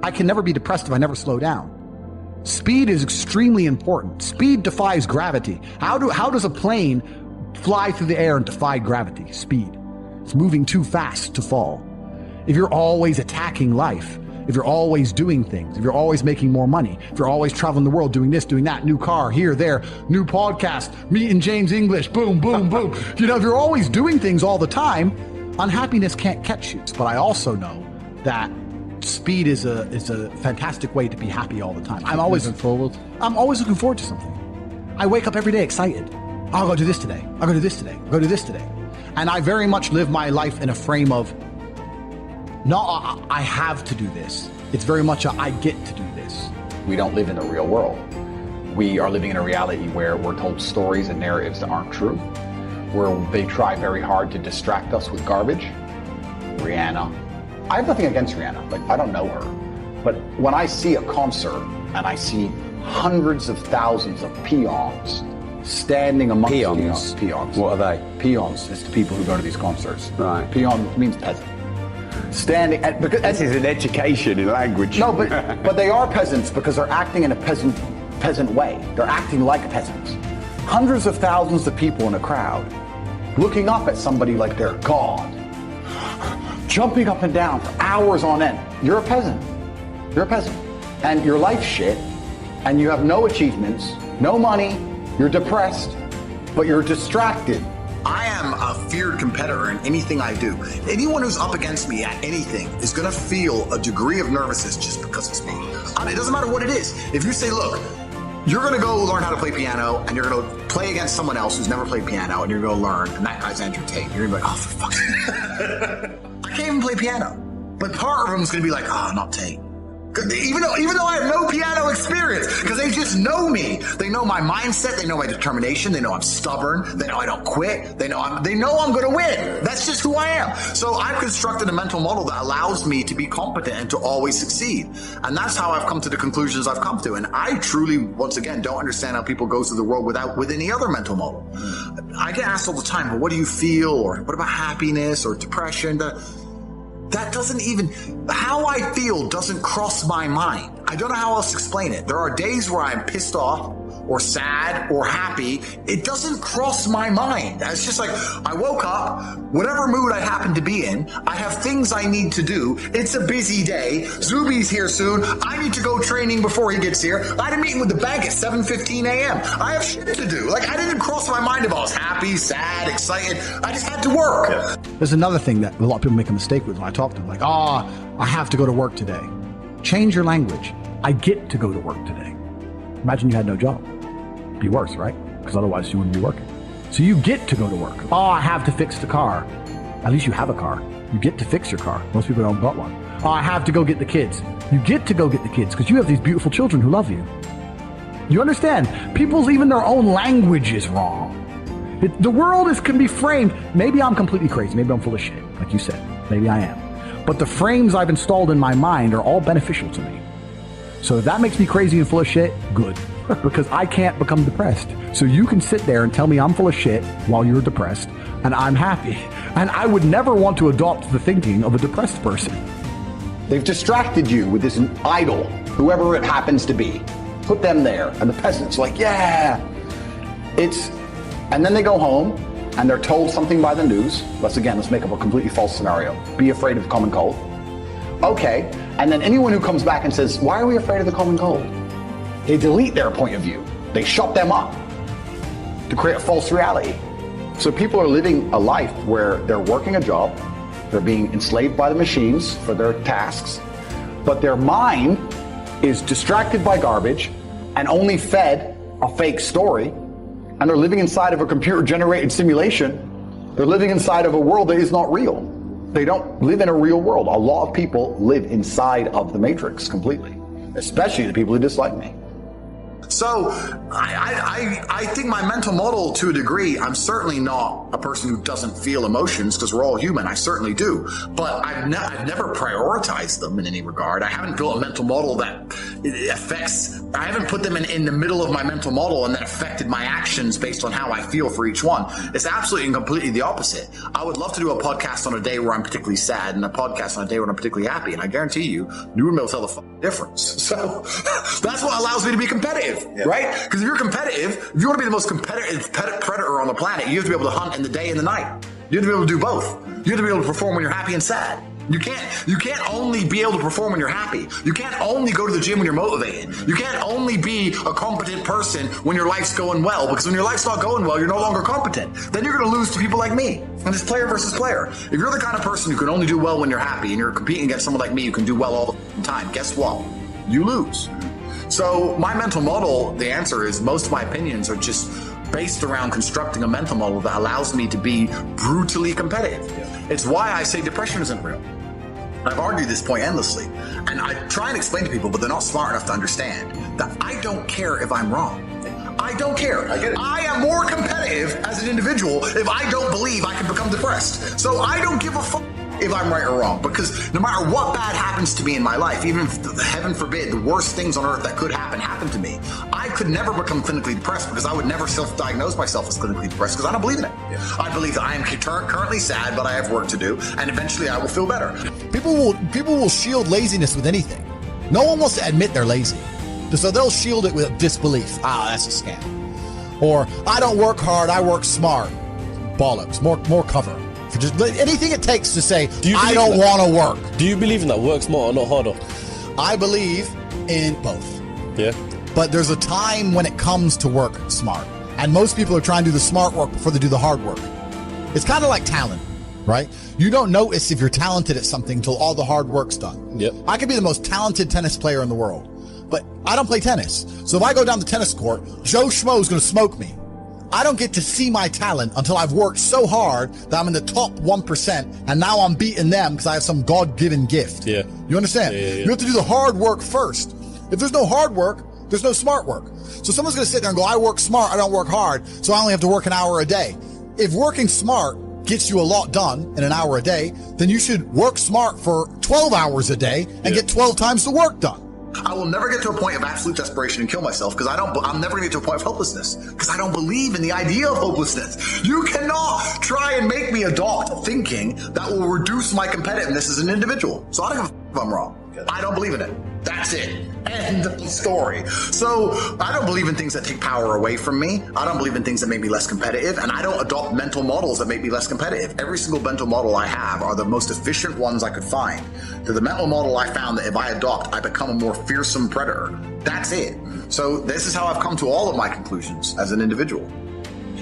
I can never be depressed if I never slow down. Speed is extremely important. Speed defies gravity. How does a plane fly through the air and defy gravity? Speed. It's moving too fast to fall. If you're always attacking life, if you're always doing things, if you're always making more money, if you're always traveling the world, doing this, doing that, new car, here, there, new podcast, meeting James English, boom, boom, boom. You know, if you're always doing things all the time, unhappiness can't catch you. But I also know that speed is a fantastic way to be happy all the time. I'm always looking forward to something. I wake up every day excited. I'll go do this today. I'll go do this today. I'll go do this today. And I very much live my life in a frame of, not I have to do this. It's very much a I get to do this. We don't live in the real world. We are living in a reality where we're told stories and narratives that aren't true, where they try very hard to distract us with garbage. Rihanna. I have nothing against Rihanna. Like, I don't know her. But when I see a concert and I see hundreds of thousands of peons standing amongst peons. What are they? Peons. It's the people who go to these concerts. Right. Peon means peasant. Standing at, because this is an education in language. No, but they are peasants because they're acting in a peasant way. They're acting like peasants. Hundreds of thousands of people in a crowd looking up at somebody like they're God, jumping up and down for hours on end. You're a peasant. You're a peasant. And your life's shit, and you have no achievements, no money, you're depressed, but you're distracted. I am a feared competitor in anything I do. Anyone who's up against me at anything is gonna feel a degree of nervousness just because it's me. It doesn't matter what it is. If you say, look, you're gonna go learn how to play piano and you're gonna play against someone else who's never played piano and you're gonna learn, and that guy's Andrew Tate. You're gonna be like, oh, for fuck's sake. I can't even play piano. But part of them is gonna be like, oh, not Tate. Even though I have no piano experience, because they just know me. They know my mindset, they know my determination, they know I'm stubborn, they know I don't quit, they know I'm gonna win. That's just who I am. So I've constructed a mental model that allows me to be competent and to always succeed. And that's how I've come to the conclusions I've come to. And I truly, once again, don't understand how people go through the world with any other mental model. I get asked all the time, well, what do you feel? Or what about happiness or depression? That doesn't even, how I feel doesn't cross my mind. I don't know how else to explain it. There are days where I'm pissed off or sad or happy. It doesn't cross my mind. It's just like, I woke up, whatever mood I happen to be in, I have things I need to do. It's a busy day. Zuby's here soon. I need to go training before he gets here. I had a meeting with the bank at 7:15 a.m. I have shit to do. Like, I didn't cross my mind if I was happy, sad, excited. I just had to work. There's another thing that a lot of people make a mistake with when I talk to them, like, I have to go to work today. Change your language. I get to go to work today. Imagine you had no job. It'd be worse, right? Because otherwise you wouldn't be working. So you get to go to work. I have to fix the car. At least you have a car. You get to fix your car. Most people don't got one. I have to go get the kids. You get to go get the kids because you have these beautiful children who love you. You understand? People's even their own language is wrong. The world can be framed. Maybe I'm completely crazy. Maybe I'm full of shit, like you said. Maybe I am. But the frames I've installed in my mind are all beneficial to me. So if that makes me crazy and full of shit, good. Because I can't become depressed. So you can sit there and tell me I'm full of shit while you're depressed, and I'm happy. And I would never want to adopt the thinking of a depressed person. They've distracted you with this idol, whoever it happens to be. Put them there, and the peasants like, yeah. And then they go home, and they're told something by the news. Let's make up a completely false scenario. Be afraid of the common cold. Okay, and then anyone who comes back and says, why are we afraid of the common cold? They delete their point of view. They shut them up to create a false reality. So people are living a life where they're working a job, they're being enslaved by the machines for their tasks, but their mind is distracted by garbage and only fed a fake story, and they're living inside of a computer-generated simulation. They're living inside of a world that is not real. They don't live in a real world. A lot of people live inside of the matrix completely, especially the people who dislike me. So I think my mental model, to a degree, I'm certainly not a person who doesn't feel emotions, because we're all human. I certainly do. But I've never prioritized them in any regard. I haven't built a mental model that it affects, I haven't put them in the middle of my mental model and then affected my actions based on how I feel for each one. It's absolutely and completely the opposite. I would love to do a podcast on a day where I'm particularly sad and a podcast on a day where I'm particularly happy. And I guarantee you wouldn't be able to tell the difference. So that's what allows me to be competitive, right? Because if you're competitive, if you want to be the most competitive predator on the planet, you have to be able to hunt in the day and the night. You have to be able to do both. You have to be able to perform when you're happy and sad. You can't only be able to perform when you're happy. You can't only go to the gym when you're motivated. You can't only be a competent person when your life's going well, because when your life's not going well, you're no longer competent. Then you're going to lose to people like me. And it's player versus player. If you're the kind of person who can only do well when you're happy and you're competing against someone like me who can do well all the time, guess what? You lose. So my mental model, the answer is most of my opinions are just based around constructing a mental model that allows me to be brutally competitive. It's why I say depression isn't real. I've argued this point endlessly, and I try and explain to people, but they're not smart enough to understand that I don't care if I'm wrong. I don't care. I get it. I am more competitive as an individual if I don't believe I can become depressed. So I don't give a fuck if I'm right or wrong, because no matter what bad happens to me in my life, even if, heaven forbid, the worst things on earth that could happen to me, I could never become clinically depressed, because I would never self-diagnose myself as clinically depressed, because I don't believe in it. I believe that I am currently sad, but I have work to do, and eventually I will feel better. People will shield laziness with anything. No one wants to admit they're lazy, so they'll shield it with disbelief. That's a scam. Or I don't work hard, I work smart. Bollocks. More cover. For just anything it takes to say, I don't want to work. Do you believe in that? Work smarter, not harder? I believe in both. Yeah. But there's a time when it comes to work smart. And most people are trying to do the smart work before they do the hard work. It's kind of like talent, right? You don't notice if you're talented at something until all the hard work's done. Yep. I could be the most talented tennis player in the world, but I don't play tennis. So if I go down the tennis court, Joe Schmo is going to smoke me. I don't get to see my talent until I've worked so hard that I'm in the top 1%, and now I'm beating them because I have some God-given gift. Yeah. You understand? Yeah. You have to do the hard work first. If there's no hard work, there's no smart work. So someone's going to sit there and go, I work smart, I don't work hard, so I only have to work an hour a day. If working smart gets you a lot done in an hour a day, then you should work smart for 12 hours a day and get 12 times the work done. I will never get to a point of absolute desperation and kill myself, because I'm never going to get to a point of hopelessness, because I don't believe in the idea of hopelessness. You cannot try and make me adopt thinking that will reduce my competitiveness as an individual. So I don't give a f if I'm wrong. I don't believe in it. That's it. End of story. So I don't believe in things that take power away from me. I don't believe in things that make me less competitive, and I don't adopt mental models that make me less competitive. Every single mental model I have are the most efficient ones I could find. They're the mental model I found that if I adopt, I become a more fearsome predator. That's it. So this is how I've come to all of my conclusions as an individual.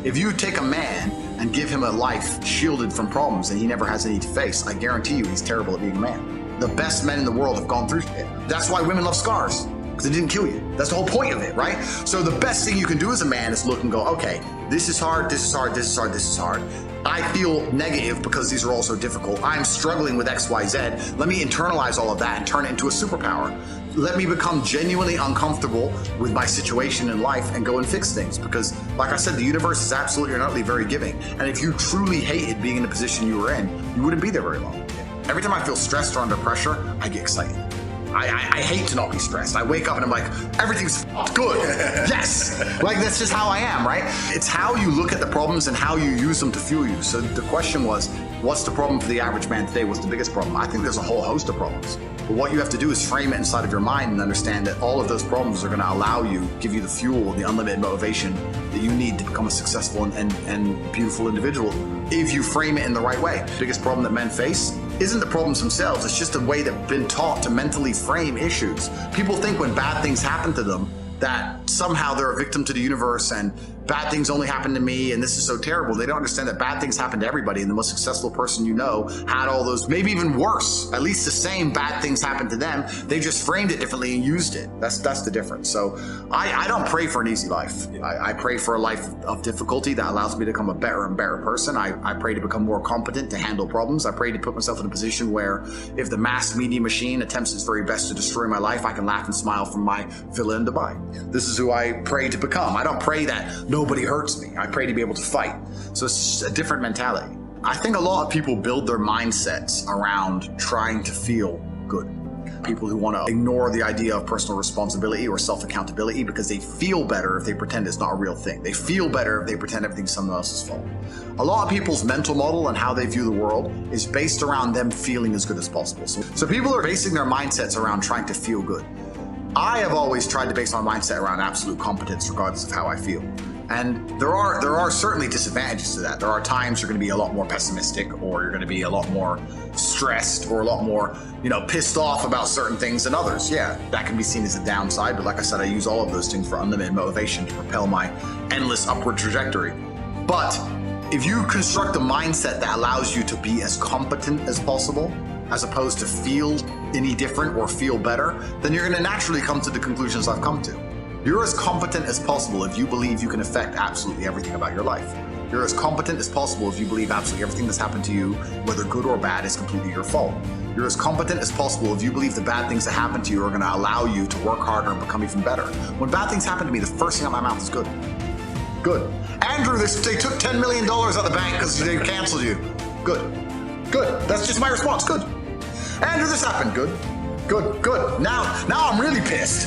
If you take a man and give him a life shielded from problems and he never has any to face, I guarantee you he's terrible at being a man. The best men in the world have gone through it. That's why women love scars, because it didn't kill you. That's the whole point of it, right? So the best thing you can do as a man is look and go, okay, this is hard, this is hard, this is hard, this is hard. I feel negative because these are all so difficult. I'm struggling with X, Y, Z. Let me internalize all of that and turn it into a superpower. Let me become genuinely uncomfortable with my situation in life and go and fix things. Because, like I said, the universe is absolutely and utterly very giving. And if you truly hated being in the position you were in, you wouldn't be there very long. Every time I feel stressed or under pressure, I get excited. I hate to not be stressed. I wake up and I'm like, everything's good. Yes. Like, that's just how I am, right? It's how you look at the problems and how you use them to fuel you. So the question was, what's the problem for the average man today? What's the biggest problem? I think there's a whole host of problems. But what you have to do is frame it inside of your mind and understand that all of those problems are going to allow you, give you the fuel, the unlimited motivation that you need to become a successful and beautiful individual if you frame it in the right way. The biggest problem that men face isn't the problems themselves. It's just a way they've been taught to mentally frame issues. People think when bad things happen to them that somehow they're a victim to the universe and bad things only happen to me and this is so terrible. They don't understand that bad things happen to everybody, and the most successful person you know had all those, maybe even worse, at least the same bad things happened to them. They just framed it differently and used it. That's the difference. So I don't pray for an easy life. I pray for a life of difficulty that allows me to become a better and better person. I pray to become more competent to handle problems. I pray to put myself in a position where if the mass media machine attempts its very best to destroy my life, I can laugh and smile from my villa in Dubai. This is who I pray to become. I don't pray that nobody hurts me. I pray to be able to fight. So it's a different mentality. I think a lot of people build their mindsets around trying to feel good. people who want to ignore the idea of personal responsibility or self-accountability because they feel better if they pretend it's not a real thing. They feel better if they pretend everything's someone else's fault. A lot of people's mental model and how they view the world is based around them feeling as good as possible. So people are basing their mindsets around trying to feel good. I have always tried to base my mindset around absolute competence regardless of how I feel. And there are certainly disadvantages to that. There are times you're going to be a lot more pessimistic, or you're going to be a lot more stressed, or a lot more, pissed off about certain things than others. Yeah, that can be seen as a downside, but like I said, I use all of those things for unlimited motivation to propel my endless upward trajectory. But if you construct a mindset that allows you to be as competent as possible, as opposed to feel any different or feel better, then you're going to naturally come to the conclusions I've come to. You're as competent as possible if you believe you can affect absolutely everything about your life. You're as competent as possible if you believe absolutely everything that's happened to you, whether good or bad, is completely your fault. You're as competent as possible if you believe the bad things that happen to you are going to allow you to work harder and become even better. When bad things happen to me, the first thing out of my mouth is good. Good. Andrew, they took $10 million out of the bank because they canceled you. Good. Good. That's just my response. Good. Andrew, this happened. Good. Good. Good. Now I'm really pissed.